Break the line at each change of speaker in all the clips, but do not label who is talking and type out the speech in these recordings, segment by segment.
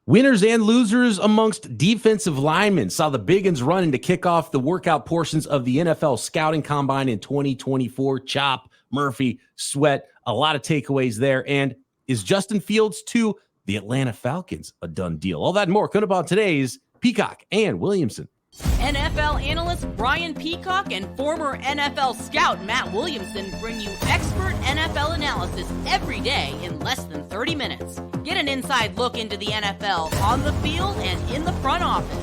Winners and losers amongst defensive linemen saw the big uns running to kick off the workout portions of the NFL Scouting Combine in 2024. Chop, Murphy, Sweat, a lot of takeaways there. And is Justin Fields to the Atlanta Falcons a done deal? All that and more coming up on today's Peacock and Williamson.
NFL analyst Brian Peacock and former NFL scout Matt Williamson bring you expert NFL analysis every day in less than 30 minutes. Get an inside look into the NFL on the field and in the front office.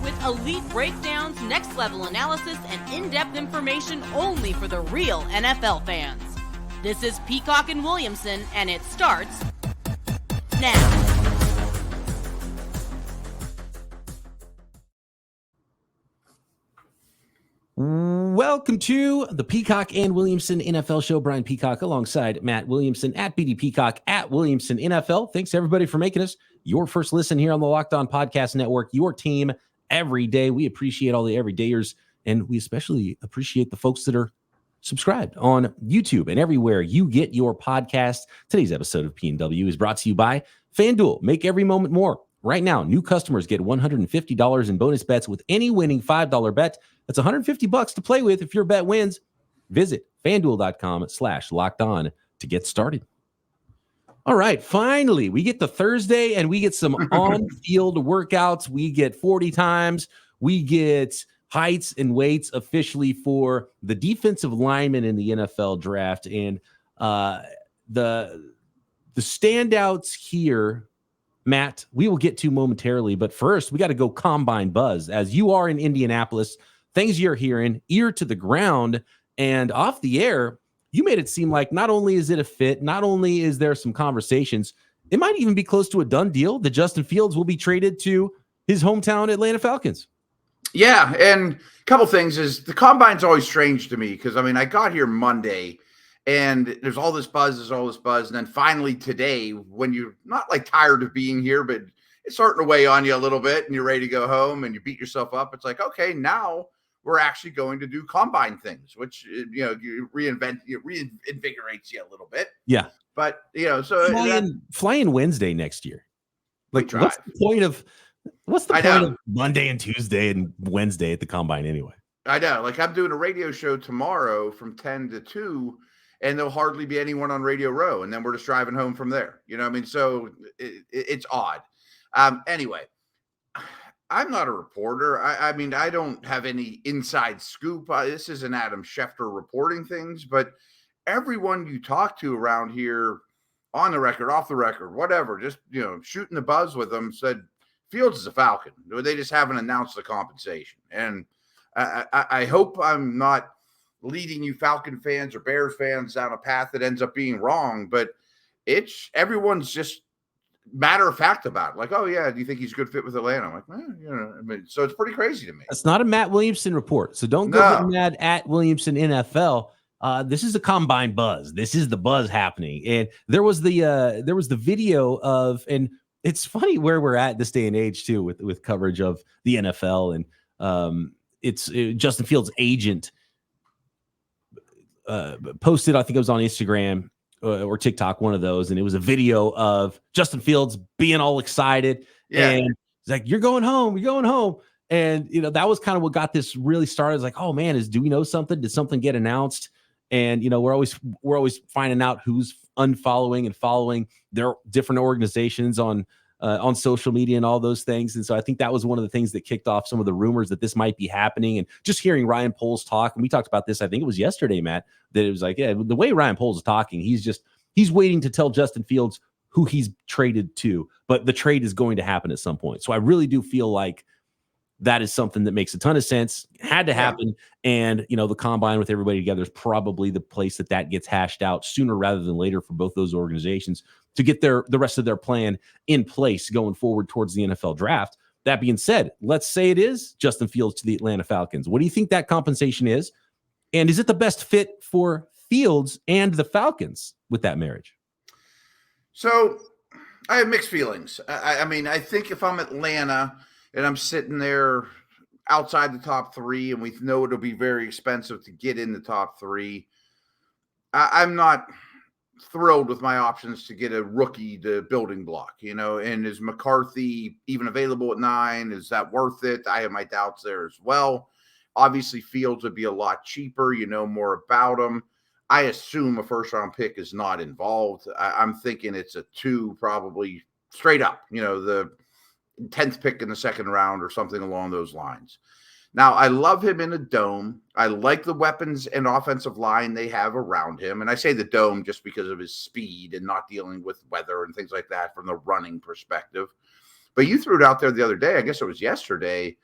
With elite breakdowns, next-level analysis, and in-depth information only for the real NFL fans. This is Peacock and Williamson, and it starts now.
Welcome to the Peacock and Williamson NFL Show. Brian Peacock alongside Matt Williamson at BD Peacock at Williamson NFL. Thanks everybody for making us your first listen here on the Locked On Podcast Network, your team every day. We appreciate all the everydayers, and we especially appreciate the folks that are subscribed on YouTube and everywhere you get your podcast. Today's episode of P&W is brought to you by FanDuel. Make every moment more. Right now, new customers get $150 in bonus bets with any winning $5 bet. That's $150 to play with if your bet wins. Visit FanDuel.com/locked-on to get started. All right, finally, we get to Thursday and we get some on-field workouts. We get 40 times. We get heights and weights officially for the defensive linemen in the NFL draft. And the standouts here, Matt, we will get to momentarily. But first, we got to go Combine Buzz. As you are in Indianapolis, things you're hearing, ear to the ground, and off the air, you made it seem like not only is it a fit, not only is there some conversations, it might even be close to a done deal that Justin Fields will be traded to his hometown Atlanta Falcons.
Yeah, and a couple things is the Combine's always strange to me because, I mean, I got here Monday, and there's all this buzz, and then finally today, when you're not like tired of being here, but it's starting to weigh on you a little bit, and you're ready to go home, and you beat yourself up, it's like, okay, now we're actually going to do combine things, which, you know, it reinvigorates you a little bit.
Yeah.
But, you know, so
fly in Wednesday next year. Like, what's the point of Monday and Tuesday and Wednesday at the combine anyway?
I know. Like, I'm doing a radio show tomorrow from 10 to 2, and there'll hardly be anyone on Radio Row. And then we're just driving home from there. You know what I mean? So it's odd. Anyway. I'm not a reporter. I mean, I don't have any inside scoop. This isn't Adam Schefter reporting things, but everyone you talk to around here, on the record, off the record, whatever, just, you know, shooting the buzz with them, said Fields is a Falcon. They just haven't announced the compensation. And I hope I'm not leading you Falcon fans or Bears fans down a path that ends up being wrong, but everyone's just matter of fact about it. Like, oh yeah, do you think he's a good fit with Atlanta? I'm like, you know, I mean, so it's pretty crazy to me.
It's not a Matt Williamson report, so don't go get mad at Williamson NFL. This is a combine buzz. This is the buzz happening, and there was the video of, and it's funny where we're at this day and age too with coverage of the NFL, and it's Justin Fields' agent posted, I think it was on Instagram or TikTok, one of those, and it was a video of Justin Fields being all excited, and he's like, "You're going home, and you know that was kind of what got this really started. It's like, oh man, do we know something? Did something get announced? And you know, we're always finding out who's unfollowing and following their different organizations on social media and all those things. And so I think that was one of the things that kicked off some of the rumors that this might be happening. And just hearing Ryan Poles talk, and we talked about this, I think it was yesterday, Matt, that it was like, yeah, the way Ryan Poles is talking, he's waiting to tell Justin Fields who he's traded to, but the trade is going to happen at some point. So I really do feel like that is something that makes a ton of sense, had to happen. And, you know, the combine with everybody together is probably the place that gets hashed out sooner rather than later for both those organizations to get the rest of their plan in place going forward towards the NFL draft. That being said, let's say it is Justin Fields to the Atlanta Falcons. What do you think that compensation is? And is it the best fit for Fields and the Falcons with that marriage?
So I have mixed feelings. I mean, I think if I'm Atlanta and I'm sitting there outside the top three, and we know it'll be very expensive to get in the top three, I'm not thrilled with my options to get a rookie to building block, and is McCarthy even available at 9? Is that worth it? I have my doubts there as well. Obviously, Fields would be a lot cheaper. You know more about him. I assume a first-round pick is not involved. I'm thinking it's a 2, probably straight up, the 10th pick in the second round or something along those lines. Now, I love him in a dome. I like the weapons and offensive line they have around him. And I say the dome just because of his speed and not dealing with weather and things like that from the running perspective. But you threw it out there the other day, I guess it was yesterday,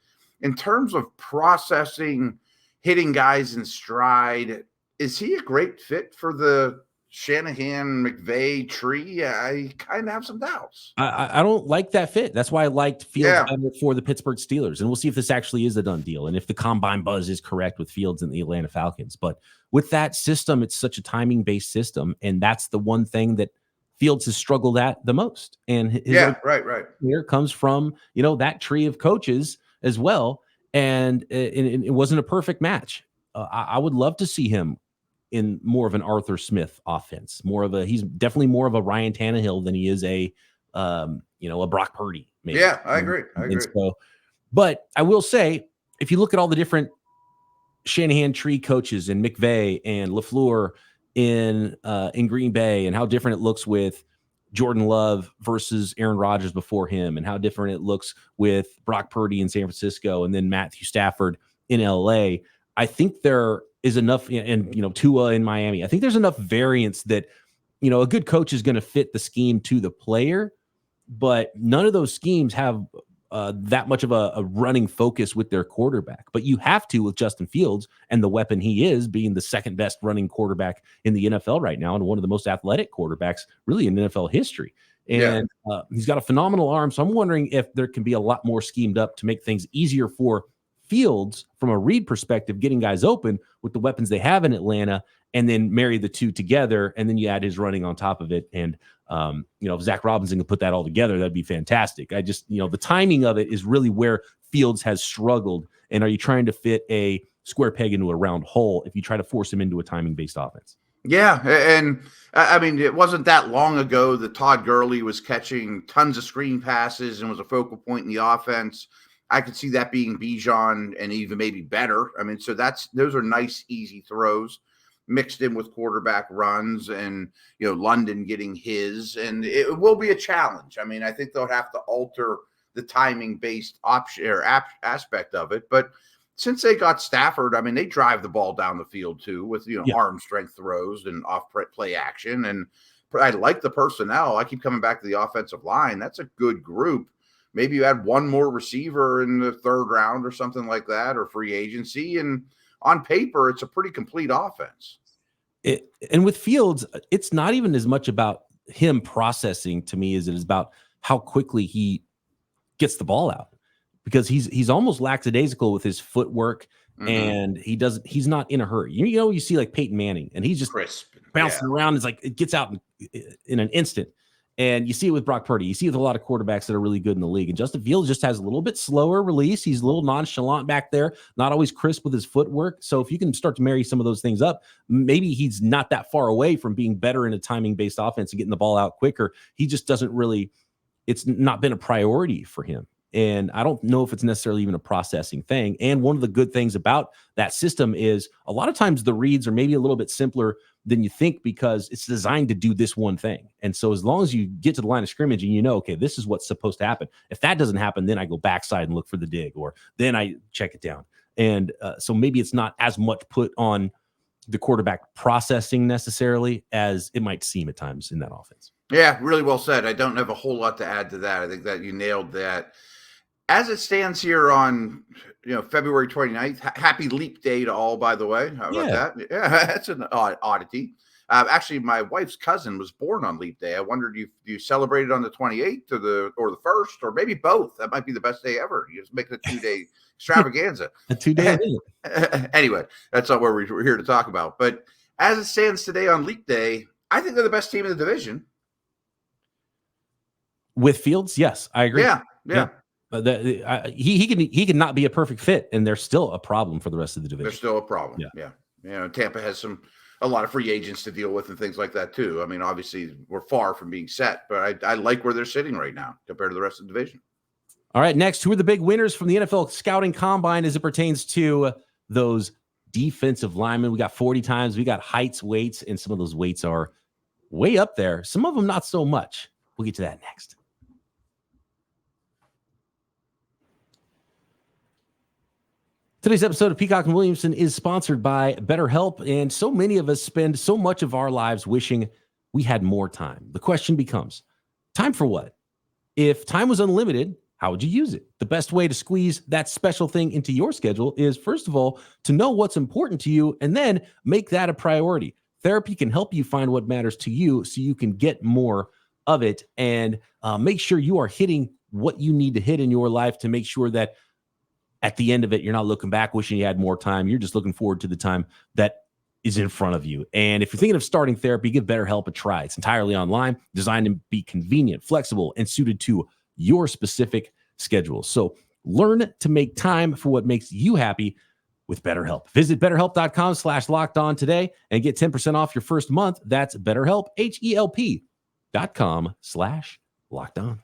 in terms of processing, hitting guys in stride. Is he a great fit for the Shanahan McVay tree? I kind of have some doubts.
I don't like that fit. That's why I liked Fields better for the Pittsburgh Steelers. And we'll see if this actually is a done deal and if the combine buzz is correct with Fields and the Atlanta Falcons. But with that system, it's such a timing-based system. And that's the one thing that Fields has struggled at the most. And his
right.
Here comes from, that tree of coaches as well. And it wasn't a perfect match. I would love to see him in more of an Arthur Smith offense, he's definitely more of a Ryan Tannehill than he is a Brock Purdy. Maybe.
Yeah, I agree.
So, but I will say, if you look at all the different Shanahan tree coaches and McVay and LaFleur in Green Bay, and how different it looks with Jordan Love versus Aaron Rodgers before him, and how different it looks with Brock Purdy in San Francisco, and then Matthew Stafford in LA. I think there is enough, and Tua in Miami. I think there's enough variance that a good coach is going to fit the scheme to the player, but none of those schemes have that much of a running focus with their quarterback. But you have to with Justin Fields and the weapon he is, being the second best running quarterback in the NFL right now and one of the most athletic quarterbacks really in NFL history. And he's got a phenomenal arm. So I'm wondering if there can be a lot more schemed up to make things easier for Fields from a read perspective, getting guys open with the weapons they have in Atlanta, and then marry the two together, and then you add his running on top of it. And if Zach Robinson can put that all together, that'd be fantastic. I just, the timing of it is really where Fields has struggled. And are you trying to fit a square peg into a round hole if you try to force him into a timing-based offense?
Yeah, and I mean, it wasn't that long ago that Todd Gurley was catching tons of screen passes and was a focal point in the offense. I could see that being Bijan and even maybe better. I mean, so those are nice, easy throws mixed in with quarterback runs and, London getting his, and it will be a challenge. I mean, I think they'll have to alter the timing based option or aspect of it. But since they got Stafford, I mean, they drive the ball down the field too with, arm strength throws and off play action. And I like the personnel. I keep coming back to the offensive line. That's a good group. Maybe you add one more receiver in the third round or something like that, or free agency. And on paper, it's a pretty complete offense.
And with Fields, it's not even as much about him processing to me as it is about how quickly he gets the ball out, because he's almost lackadaisical with his footwork, and he's not in a hurry. You see like Peyton Manning, and he's just
crisp,
bouncing around. It's like it gets out in an instant. And you see it with Brock Purdy. You see it with a lot of quarterbacks that are really good in the league. And Justin Fields just has a little bit slower release. He's a little nonchalant back there, not always crisp with his footwork. So if you can start to marry some of those things up, maybe he's not that far away from being better in a timing-based offense and getting the ball out quicker. He just doesn't really – it's not been a priority for him. And I don't know if it's necessarily even a processing thing. And one of the good things about that system is a lot of times the reads are maybe a little bit simpler than you think, because it's designed to do this one thing. And so as long as you get to the line of scrimmage and okay, this is what's supposed to happen. If that doesn't happen, then I go backside and look for the dig, or then I check it down. And so maybe it's not as much put on the quarterback processing necessarily as it might seem at times in that offense.
Yeah, really well said. I don't have a whole lot to add to that. I think that you nailed that. As it stands here on, February 29th, happy leap day to all, by the way. How about that? Yeah, that's an oddity. Actually, my wife's cousin was born on leap day. I wondered if you celebrated on the 28th or the 1st, or maybe both. That might be the best day ever. You just make it a 2-day extravaganza.
A 2-day.
Anyway, that's not what we're here to talk about. But as it stands today on leap day, I think they're the best team in the division.
With Fields, yes, I agree.
Yeah.
He can not be a perfect fit, and they're still a problem for the rest of the division.
They're still a problem. Yeah. Tampa has a lot of free agents to deal with and things like that too. I mean, obviously we're far from being set, but I like where they're sitting right now compared to the rest of the division.
All right, next, who are the big winners from the NFL Scouting Combine as it pertains to those defensive linemen? We got 40 times, we got heights, weights, and some of those weights are way up there. Some of them not so much. We'll get to that next. Today's episode of Peacock and Williamson is sponsored by BetterHelp, and so many of us spend so much of our lives wishing we had more time. The question becomes, time for what? If time was unlimited, how would you use it? The best way to squeeze that special thing into your schedule is, first of all, to know what's important to you and then make that a priority. Therapy can help you find what matters to you so you can get more of it and make sure you are hitting what you need to hit in your life to make sure that at the end of it, you're not looking back wishing you had more time. You're just looking forward to the time that is in front of you. And if you're thinking of starting therapy, give BetterHelp a try. It's entirely online, designed to be convenient, flexible, and suited to your specific schedule. So learn to make time for what makes you happy with BetterHelp. Visit BetterHelp.com/lockedon today and get 10% off your first month. That's BetterHelp, HELP.com/lockedon.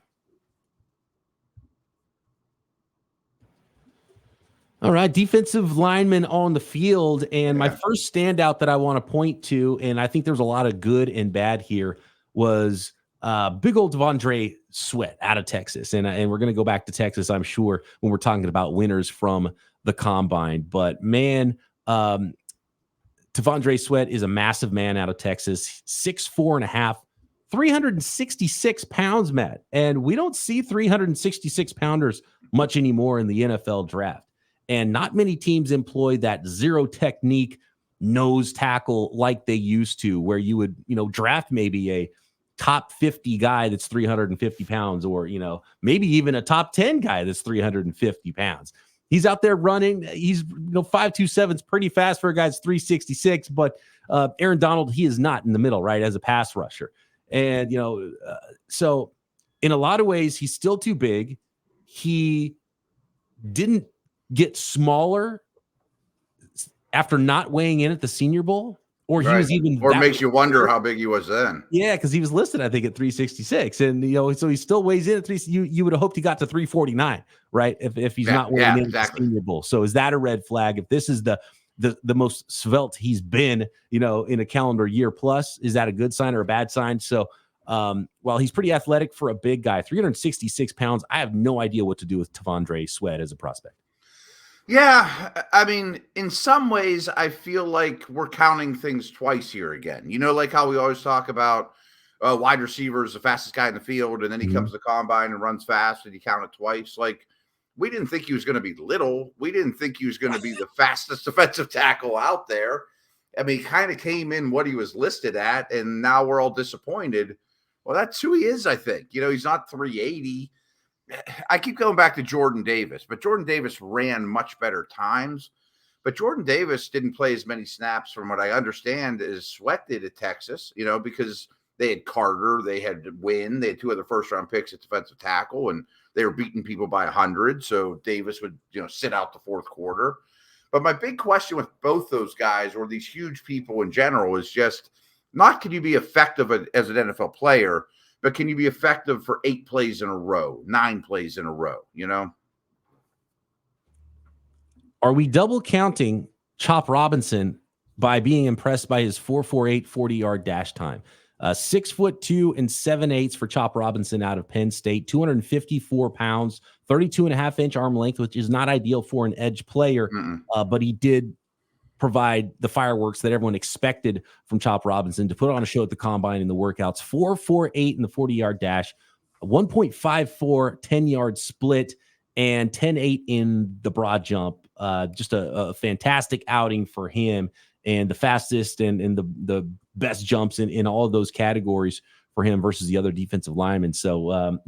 All right, defensive linemen on the field. And my first standout that I want to point to, and I think there's a lot of good and bad here, was big old Devondre Sweat out of Texas. And we're going to go back to Texas, I'm sure, when we're talking about winners from the combine. But man, Devondre Sweat is a massive man out of Texas, 6'4.5", 366 pounds, Matt. And we don't see 366 pounders much anymore in the NFL draft. And not many teams employ that zero technique nose tackle like they used to, where you would, draft maybe a top 50 guy that's 350 pounds, or, maybe even a top 10 guy that's 350 pounds. He's out there running. He's, 5'2", is pretty fast for a guy that's 366, but Aaron Donald, he is not in the middle, right, as a pass rusher. And, so in a lot of ways, he's still too big. He didn't get smaller after not weighing in at the Senior Bowl, or he was even,
or makes you wonder how big he was then.
Yeah, because he was listed, I think, at 366, and so he still weighs in at 3. You would have hoped he got to 349, right? If he's not weighing in at the Senior Bowl. So is that a red flag? If this is the most svelte he's been, in a calendar year plus, is that a good sign or a bad sign? So while he's pretty athletic for a big guy, 366 pounds, I have no idea what to do with Devondre Sweat as a prospect.
Yeah, I mean, in some ways, I feel like we're counting things twice here again. Like how we always talk about wide receivers, the fastest guy in the field, and then he comes to the combine and runs fast, and you count it twice. Like, we didn't think he was going to be little. We didn't think he was going to be the fastest defensive tackle out there. I mean, he kind of came in what he was listed at, and now we're all disappointed. Well, that's who he is, I think. He's not 380. I keep going back to Jordan Davis, but Jordan Davis ran much better times. But Jordan Davis didn't play as many snaps, from what I understand, as Sweat did at Texas, because they had Carter, they had Wynn, they had 2 other first-round picks at defensive tackle, and they were beating people by 100. So Davis would, sit out the fourth quarter. But my big question with both those guys, or these huge people in general, is just not can you be effective as an NFL player, but can you be effective for 8 plays in a row, 9 plays in a row,
Are we double counting Chop Robinson by being impressed by his 4.48 40-yard dash time? 6'2" and 7/8 for Chop Robinson out of Penn State, 254 pounds, 32.5-inch arm length, which is not ideal for an edge player, but he did provide the fireworks that everyone expected from Chop Robinson to put on a show at the combine and the workouts. 4.48 in the 40-yard dash, 1.54 10-yard split, and 10.8 in the broad jump. Just a fantastic outing for him, and the fastest and the best jumps in all of those categories for him versus the other defensive linemen. So,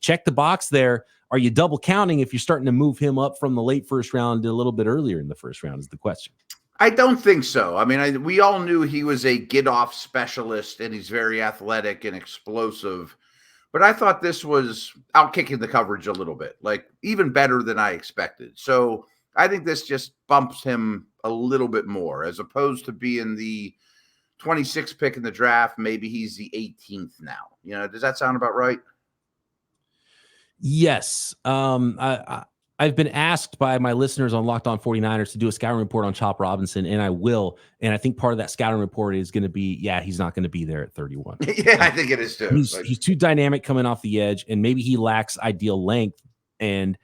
check the box there. Are you double counting if you're starting to move him up from the late first round to a little bit earlier in the first round is the question.
I don't think so. I mean, we all knew he was a get-off specialist, and he's very athletic and explosive. But I thought this was out-kicking the coverage a little bit, like even better than I expected. So I think this just bumps him a little bit more, as opposed to being the 26th pick in the draft. Maybe he's the 18th now. You know, does that sound about right?
Yes. I've been asked by my listeners on Locked On 49ers to do a scouting report on Chop Robinson, and I will. And I think part of that scouting report is going to be, he's not going to be there at 31.
Yeah, I think it is too.
He's too dynamic coming off the edge, and maybe he lacks ideal length. And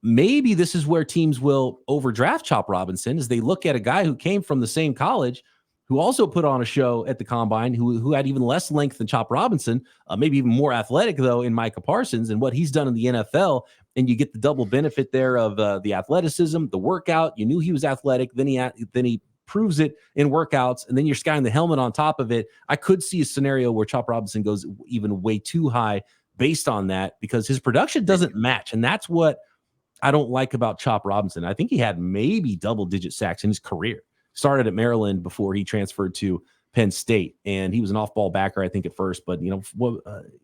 maybe this is where teams will overdraft Chop Robinson, as they look at a guy who came from the same college, who also put on a show at the combine, who had even less length than Chop Robinson, maybe even more athletic, though, in Micah Parsons, and what he's done in the NFL. And you get the double benefit there of the athleticism, the workout. You knew he was athletic. Then he proves it in workouts, and then you're skying the helmet on top of it. I could see a scenario where Chop Robinson goes even way too high based on that, because his production doesn't match. And that's what I don't like about Chop Robinson. I think he had maybe double-digit sacks in his career. Started at Maryland before he transferred to Penn State, and he was an off-ball backer, I think, at first. But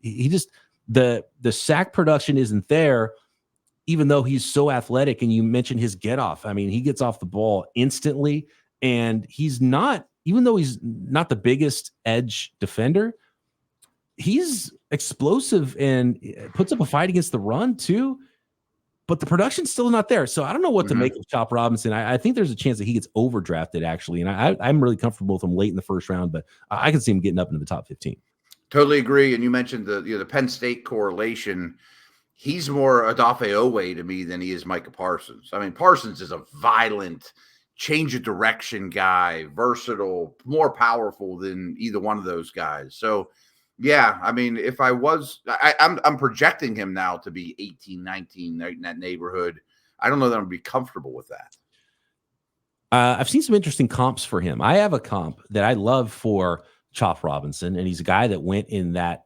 he just the sack production isn't there, even though he's so athletic. And you mentioned his get off. I mean, he gets off the ball instantly, and he's not, even though he's not the biggest edge defender, he's explosive and puts up a fight against the run too. But the production's still not there. So I don't know what to make of Chop Robinson. I think there's a chance that he gets overdrafted, actually. And I'm really comfortable with him late in the first round, but I can see him getting up into the top 15.
Totally agree. And you mentioned the Penn State correlation. He's more Odafe Owe to me than he is Micah Parsons. I mean, Parsons is a violent, change of direction guy, versatile, more powerful than either one of those guys. So, yeah, I mean, if I was, I'm projecting him now to be 18, 19, in that neighborhood. I don't know that I'm going to be comfortable with that.
I've seen some interesting comps for him. I have a comp that I love for Chop Robinson, and he's a guy that went in that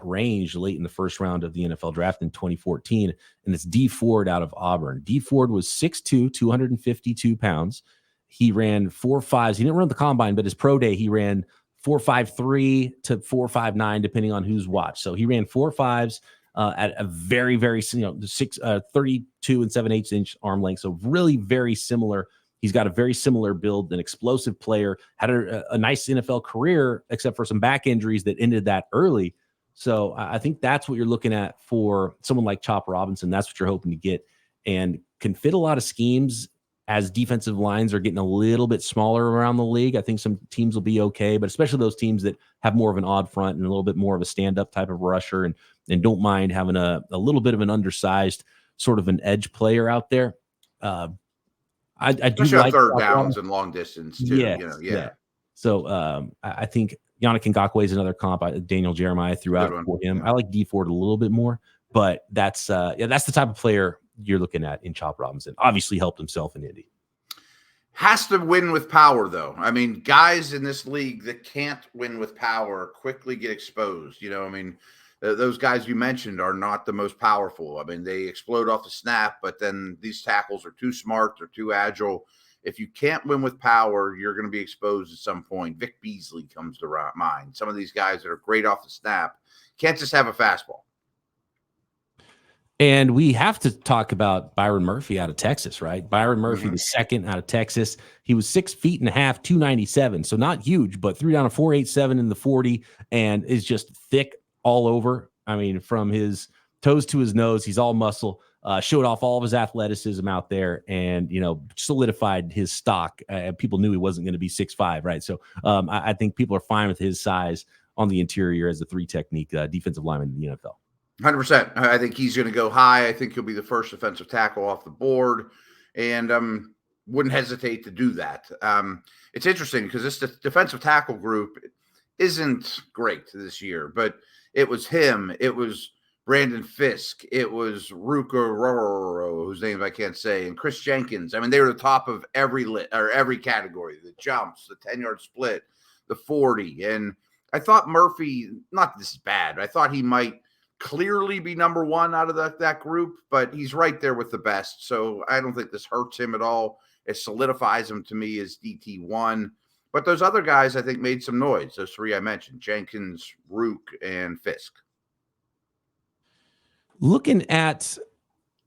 range late in the first round of the NFL draft in 2014, and it's D Ford out of Auburn. D Ford was 6'2", 252 pounds. He ran 4.5s. He didn't run the combine, but his pro day, he ran 4.53 to 4.59, depending on who's watched. So he ran 4.5s at a very, very, 32 and 7/8 inch arm length. So really very similar. He's got a very similar build, an explosive player, had a nice NFL career, except for some back injuries that ended that early. So I think that's what you're looking at for someone like Chop Robinson. That's what you're hoping to get, and can fit a lot of schemes as defensive lines are getting a little bit smaller around the league. I think some teams will be okay, but especially those teams that have more of an odd front and a little bit more of a stand-up type of rusher and don't mind having a little bit of an undersized sort of an edge player out there. I do like
third downs and long distance too. Yeah.
So I think Yannick Ngakoue is another comp. Daniel Jeremiah threw out for him. Yeah. I like D Ford a little bit more, but that's the type of player you're looking at in Chop Robinson. Obviously helped himself in Indy.
Has to win with power, though. I mean, guys in this league that can't win with power quickly get exposed. Those guys you mentioned are not the most powerful. I mean, they explode off the snap, but then these tackles are too smart. They're too agile. If you can't win with power, you're going to be exposed at some point. Vic Beasley comes to mind. Some of these guys that are great off the snap can't just have a fastball.
And we have to talk about Byron Murphy out of Texas, right? Byron Murphy, the second out of Texas. He was 6'1.5", 297. So not huge, but threw down a 4.87 in the 40 and is just thick all over. I mean, from his toes to his nose, he's all muscle. Showed off all of his athleticism out there and, solidified his stock. People knew he wasn't going to be 6'5", right? So I think people are fine with his size on the interior as a three technique defensive lineman in the NFL.
100%. I think he's going to go high. I think he'll be the first defensive tackle off the board, and wouldn't hesitate to do that. It's interesting because this defensive tackle group isn't great this year, but it was him. It was Brandon Fisk. It was Ruka Roro, whose name I can't say, and Chris Jenkins. I mean, they were the top of every category, the jumps, the 10-yard split, the 40. And I thought Murphy, not this is bad, but I thought he might clearly be number one out of that group, but he's right there with the best. So I don't think this hurts him at all. It solidifies him to me as DT1. But those other guys, I think, made some noise. Those three I mentioned, Jenkins, Rook, and Fisk.
Looking at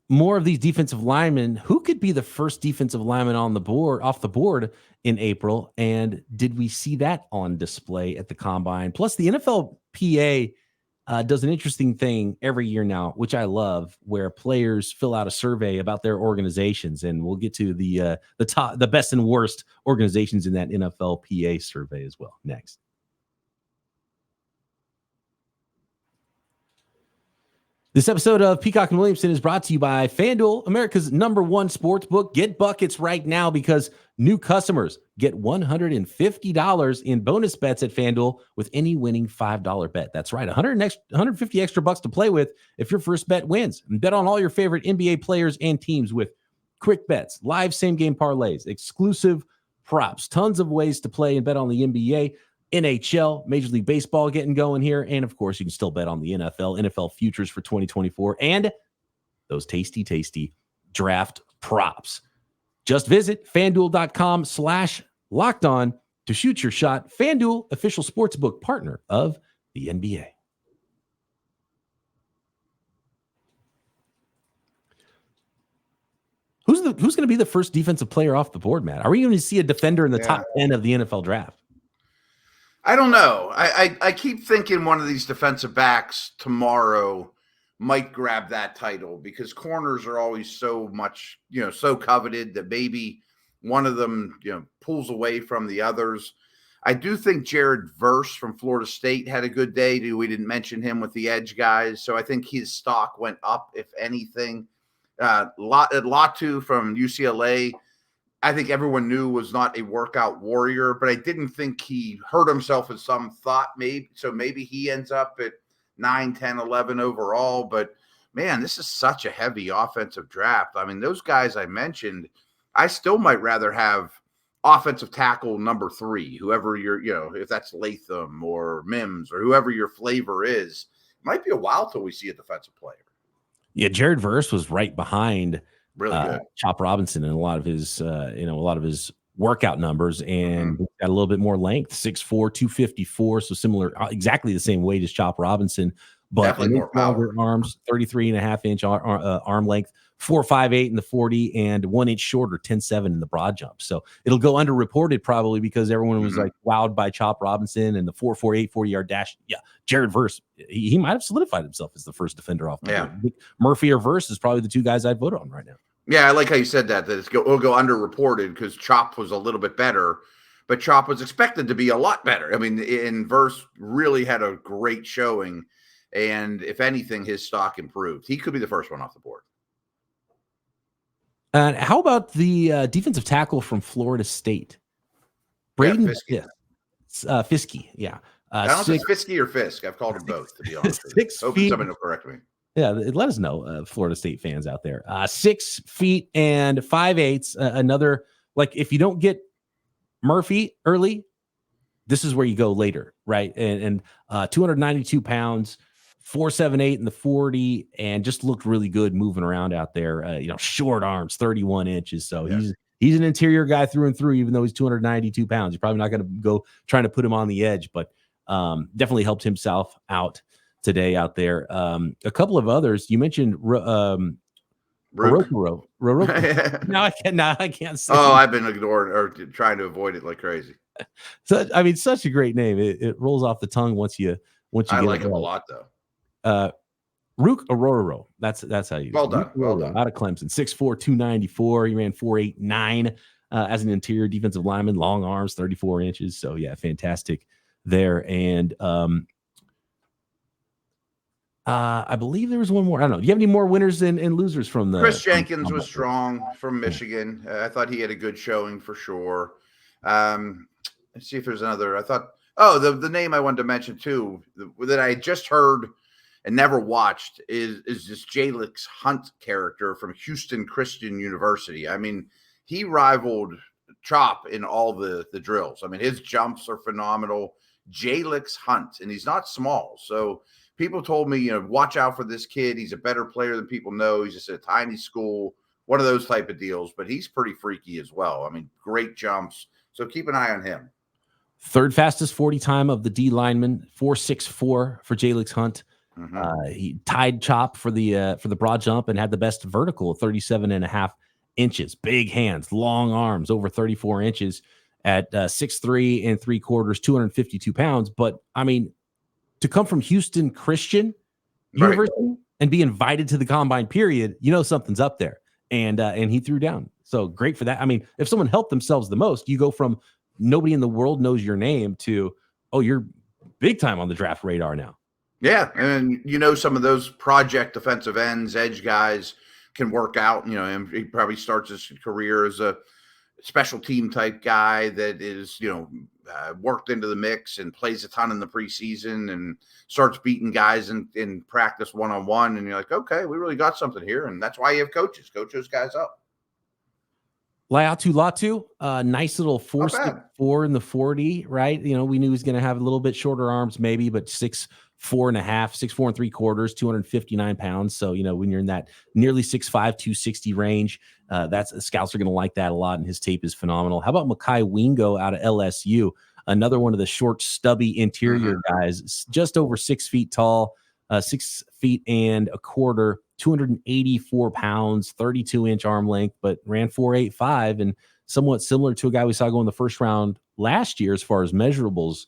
more of these defensive linemen. Who could be the first defensive lineman off the board in April? And did we see that on display at the combine? Plus, the NFLPA does an interesting thing every year now, which I love, where players fill out a survey about their organizations, and we'll get to the best and worst organizations in that NFLPA survey as well next. This episode of Peacock and Williamson is brought to you by FanDuel, America's #1 sports book. Get buckets right now because new customers get $150 in bonus bets at FanDuel with any winning $5 bet. That's right, 150 extra bucks to play with if your first bet wins. And bet on all your favorite NBA players and teams with quick bets, live same-game parlays, exclusive props, tons of ways to play and bet on the NBA, NHL, Major League Baseball getting going here. And of course, you can still bet on the NFL futures for 2024, and those tasty draft props. Just visit FanDuel.com/lockedon to shoot your shot. FanDuel, official sportsbook partner of the NBA. Who's going to be the first defensive player off the board, Matt? Are we going to see a defender in the top 10 of the NFL draft?
I don't know. I keep thinking one of these defensive backs tomorrow might grab that title because corners are always so much, so coveted that maybe one of them, pulls away from the others. I do think Jared Verse from Florida State had a good day. We didn't mention him with the edge guys. So I think his stock went up, if anything. Latu from UCLA, I think everyone knew was not a workout warrior, but I didn't think he hurt himself as some thought maybe. So maybe he ends up at 9, 10, 11 overall. But, man, this is such a heavy offensive draft. I mean, those guys I mentioned, I still might rather have offensive tackle number 3, whoever if that's Latham or Mims or whoever your flavor is. It might be a while till we see a defensive player.
Yeah, Jared Verse was right behind
really good
Chop Robinson in a lot of his workout numbers, and got a little bit more length, 6'4", 254, so similar, exactly the same weight as Chop Robinson, but longer arms, 33.5-inch arm length, 4.58 in the 40, and 1 inch shorter, 10.7 in the broad jump. So it'll go underreported probably because everyone was like wowed by Chop Robinson and the 4.48 40-yard dash. Yeah, Jared Verse, he might have solidified himself as the first defender off the board. Murphy or Verse is probably the two guys I'd vote on right now.
Yeah, I like how you said that it'll go underreported because Chop was a little bit better, but Chop was expected to be a lot better. I mean, and Verse really had a great showing, and if anything, his stock improved. He could be the first one off the board.
And how about the defensive tackle from Florida State? Braden Fiske. Yeah.
I don't know if it's Fiske or Fisk. I've called them both, to be honest.
6
Hope
feet.
somebody will correct me.
Yeah, let us know, Florida State fans out there. 6 feet and 5/8. Another, like, if you don't get Murphy early, this is where you go later, right? And 292 pounds, 4.78 in the 40, and just looked really good moving around out there. Short arms, 31 inches. So he's an interior guy through and through, even though he's 292 pounds. You're probably not going to go trying to put him on the edge, but definitely helped himself out today out there. A couple of others. You mentioned Rorokoro. Now I can't say.
Oh, I've been ignoring or trying to avoid it like crazy.
So I mean, such a great name. It rolls off the tongue once you
I like him a lot though.
Rook Ororo. That's how you.
Well done.
Out of Clemson, 6'4", 294. He ran 4.89 as an interior defensive lineman. Long arms, 34 inches. So yeah, fantastic there. And I believe there was one more. I don't know. Do you have any more winners and losers from the?
Chris Jenkins was strong from Michigan. I thought he had a good showing for sure. Let's see if there's another. I thought. Oh, the name I wanted to mention too that I just heard and never watched is this Jalix Hunt character from Houston Christian University. I mean, he rivaled Chop in all the drills. I mean, his jumps are phenomenal. Jalix Hunt, and he's not small. So people told me, watch out for this kid. He's a better player than people know. He's just at a tiny school, one of those type of deals, but he's pretty freaky as well. I mean, great jumps. So keep an eye on him.
Third fastest 40 time of the D lineman, 4.64 for Jalix Hunt. He tied Chop for the broad jump and had the best vertical, 37.5 inches. Big hands, long arms, over 34 inches at 6'3" and 3/4, 252 pounds. But I mean, to come from Houston Christian University and be invited to the combine period, something's up there. And he threw down. So great for that. I mean, if someone helped themselves the most, you go from nobody in the world knows your name to, oh, you're big time on the draft radar now.
Yeah. And some of those project defensive ends, edge guys can work out. And he probably starts his career as a special team type guy that is, worked into the mix and plays a ton in the preseason and starts beating guys in practice one-on-one. And you're like, okay, we really got something here. And that's why you have coaches. Coach those guys up.
Latu, nice little 4.4 in the 40, right? We knew he was going to have a little bit shorter arms maybe, but 6'4.5", 6'4 3/4", 259 pounds. So, when you're in that nearly 6'5", 260 range, scouts are going to like that a lot, and his tape is phenomenal. How about Mekhi Wingo out of LSU? Another one of the short, stubby interior guys, just over 6 feet tall, 6 feet and a quarter, 284 pounds, 32-inch arm length, but ran 4.85, and somewhat similar to a guy we saw go in the first round last year as far as measurables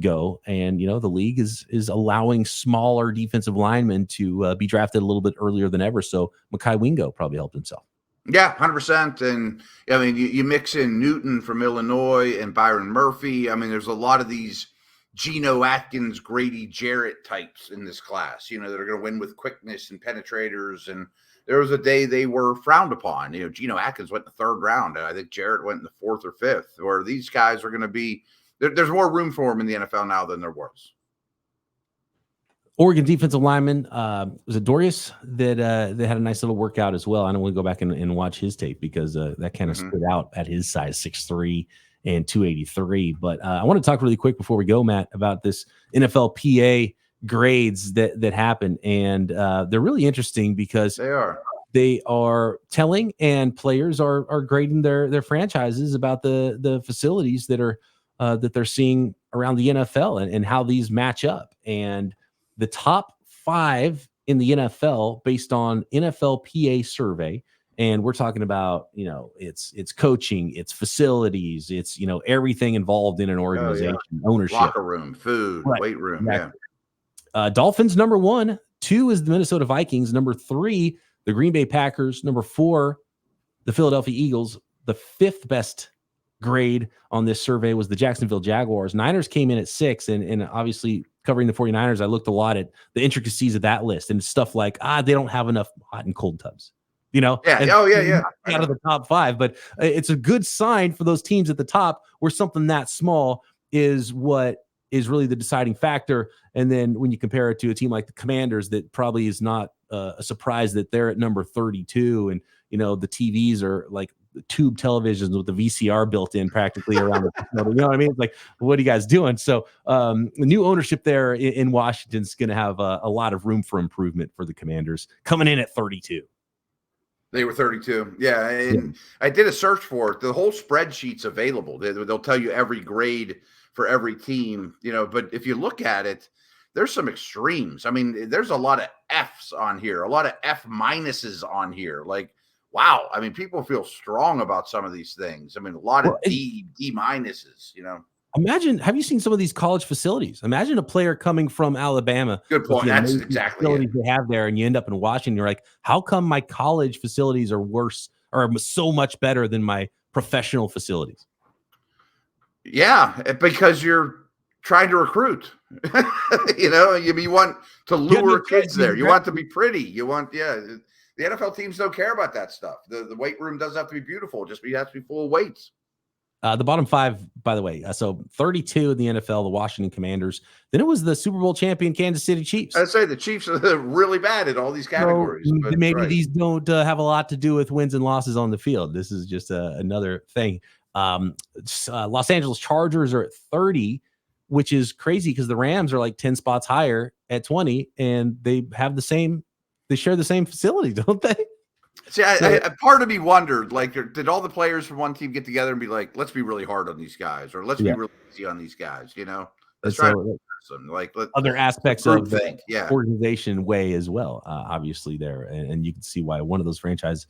go. And the league is allowing smaller defensive linemen to be drafted a little bit earlier than ever. So Mekhi Wingo probably helped himself.
Yeah, 100%. And I mean, you mix in Newton from Illinois and Byron Murphy. I mean, there's a lot of these Geno Atkins, Grady Jarrett types in this class, that are going to win with quickness and penetrators. And there was a day they were frowned upon. Geno Atkins went in the 3rd round, and I think Jarrett went in the 4th or 5th, where these guys are going to be, there's more room for them in the NFL now than there was.
Oregon defensive lineman, was it Dorius that had a nice little workout as well? I don't want to go back and watch his tape because that kind of stood out at his size, 6'3" and 283. But I want to talk really quick before we go, Matt, about this NFLPA grades that happen. And they're really interesting because they are telling, and players are grading their franchises about the facilities that are that they're seeing around the NFL and how these match up. And the top 5 in the NFL based on NFLPA survey. And we're talking about, it's coaching, it's facilities, it's, everything involved in an organization, ownership,
locker room, food, weight room. Exactly.
Yeah. Dolphins, number 1, 2 is the Minnesota Vikings. Number 3, the Green Bay Packers. Number 4, the Philadelphia Eagles. The 5th best grade on this survey was the Jacksonville Jaguars. Niners came in at 6, and obviously covering the 49ers, I looked a lot at the intricacies of that list and stuff like, they don't have enough hot and cold tubs.
Yeah.
Out of the top 5, but it's a good sign for those teams at the top where something that small is what is really the deciding factor. And then when you compare it to a team like the Commanders, that probably is not a surprise that they're at number 32, and the TVs are like the tube televisions with the VCR built in practically around the, you know what I mean? It's like, what are you guys doing? So the new ownership there in Washington's going to have a lot of room for improvement for the Commanders, coming in at 32.
They were 32. Yeah. And I did a search for it. The whole spreadsheet's available. They'll tell you every grade for every team, but if you look at it, there's some extremes. I mean, there's a lot of F's on here, a lot of F minuses on here. Like, wow. I mean, people feel strong about some of these things. I mean, a lot of D minuses,
Imagine, have you seen some of these college facilities? Imagine a player coming from Alabama.
Good point. That's exactly
facilities they have there, and you end up in Washington. You're like, how come my college facilities are worse or so much better than my professional facilities?
Yeah, because you're trying to recruit. You want to lure kids there. You want to be pretty. You want, the NFL teams don't care about that stuff. The weight room doesn't have to be beautiful. It has to be full of weights.
The bottom 5, by the way, so 32 in the NFL, the Washington Commanders. Then it was the Super Bowl champion Kansas City Chiefs.
I'd say the Chiefs are really bad at all these categories.
So maybe these don't have a lot to do with wins and losses on the field. This is just another thing. Los Angeles Chargers are at 30, which is crazy because the Rams are like 10 spots higher at 20, and they share the same facility, don't they?
See, I part of me wondered, like, did all the players from one team get together and be like, let's be really hard on these guys, or let's be really easy on these guys, Let's try
like other aspects of the organization way as well, obviously there. And you can see why one of those franchises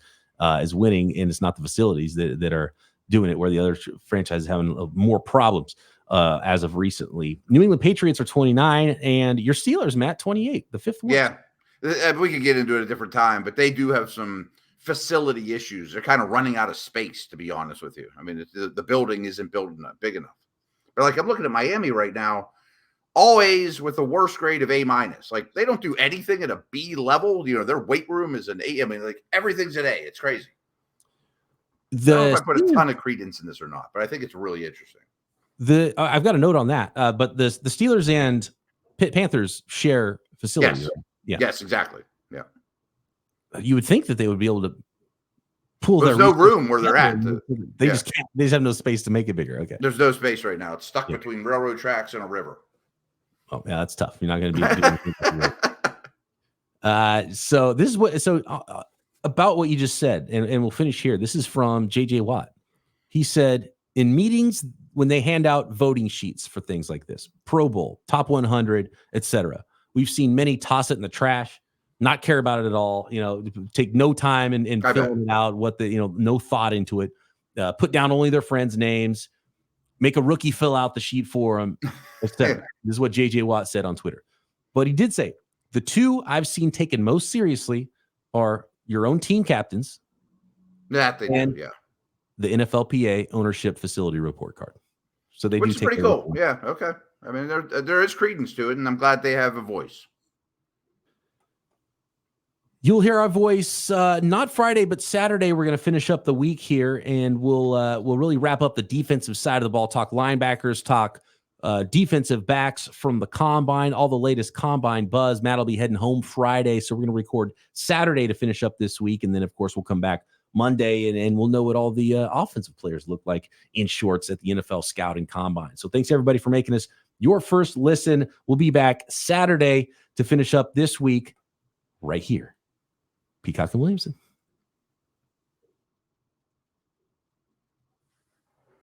is winning, and it's not the facilities that are doing it, where the other franchise is having more problems as of recently. New England Patriots are 29, and your Steelers, Matt, 28, the fifth one.
Yeah, we could get into it at a different time, but they do have some facility issues. They're kind of running out of space, to be honest with you. I mean, the building isn't big enough. But like, I'm looking at Miami right now, all A's with the worst grade of A-. Like, they don't do anything at a B level. You know, their weight room is an A. I mean, like, everyth's an A. It's crazy. I don't know if I put a ton of credence in this or not, but I think it's really interesting.
I've got a note on that, but the Steelers and Panthers share facilities.
Yes.
Right? Yeah.
Yes, exactly. Yeah.
You would think that they would be able to pull.
There's no room where they're at.
They just can't. They just have no space to make it bigger. Okay.
There's no space right now. It's stuck between railroad tracks and a river.
Oh yeah, that's tough. You're not going to be. So this is what. So about what you just said, and we'll finish here. This is from JJ Watt. He said, in meetings when they hand out voting sheets for things like this, Pro Bowl, Top 100, etc., we've seen many toss it in the trash, not care about it at all. You know, take no time in filling it out. No thought into it. Put down only their friends' names. Make a rookie fill out the sheet for them, etc. This is what JJ Watt said on Twitter. But he did say the two I've seen taken most seriously are your own team captains and the NFLPA ownership facility report card. So they
Which is pretty cool. Yeah. Okay. I mean, there is credence to it, and I'm glad they have a voice.
You'll hear our voice not Friday, but Saturday. We're going to finish up the week here, and we'll really wrap up the defensive side of the ball. Talk linebackers, talk defensive backs from the combine, all the latest combine buzz. Matt will be heading home Friday, so we're going to record Saturday to finish up this week, and then of course we'll come back Monday, and we'll know what all the offensive players look like in shorts at the NFL Scouting Combine. So thanks everybody for making us your first listen. We'll be back Saturday to finish up this week right here. Peacock and Williamson.